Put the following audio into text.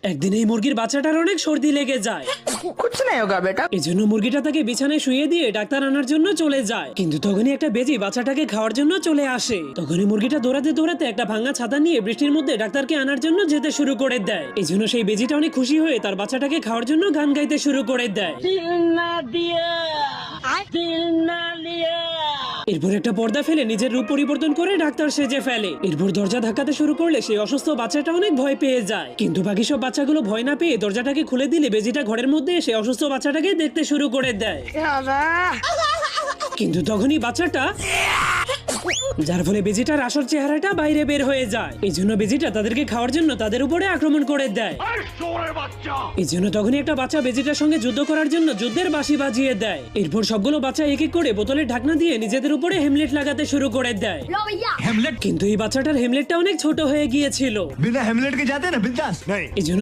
একদিন এই মুরগির বাচ্চাটার অনেক সর্দি লেগে যায়। कुछ नहीं होगा बेटा। এই জন্য মুরগিটা তাকে বিছানায় শুয়ে দিয়ে ডাক্তার আনার জন্য চলে যায়। কিন্তু তখনই একটা বেজি বাচ্চাটাকে খাওয়ার জন্য চলে আসে। তখনই মুরগিটা দৌড়াতে দৌড়াতে একটা ভাঙা ছাতা নিয়ে বৃষ্টির মধ্যে ডাক্তারকে আনার জন্য যেতে শুরু করে দেয়। এই জন্য সেই বেজিটা অনেক খুশি হয়ে তার বাচ্চাটাকে খাওয়ার জন্য গান গাইতে শুরু করে দেয়। এরপর একটা পর্দা ফেলে নিজের রূপ পরিবর্তন করে ডাক্তার সেজে ফেলে। এরপর দরজা ধাক্কাতে শুরু করলে সেই অসুস্থ বাচ্চাটা অনেক ভয় পেয়ে যায়। কিন্তু বাকি সব বাচ্চাগুলো ভয় না পেয়ে দরজাটাকে খুলে দিলে বেজিটা ঘরের মধ্যে এসে অসুস্থ বাচ্চাটাকে দেখতে শুরু করে দেয়। কিন্তু তখনই বাচ্চাটা, যার ফলে বেজিটার আসল চেহারাটা বাইরে বের হয়ে যায়। এই জন্য বেজিটা তাদেরকে খাওয়ার জন্য তাদের উপরে আক্রমণ করে দেয়। এই জন্য তখনই একটা বাচ্চা বেজিটার সঙ্গে যুদ্ধ করার জন্য যুদ্ধের বাঁশি বাজিয়ে দেয়। এরপর সবগুলো বাচ্চা এক এক করে বোতলের ঢাকনা দিয়ে নিজেদের উপরে হেমলেট লাগাতে শুরু করে দেয়। हेमलेट কিন্তু এই বাচ্চাটার হেমলেটটা অনেক ছোট হয়ে গিয়েছিল। बिना हेमलेट के जाते ना बिंदास नहीं। এই জন্য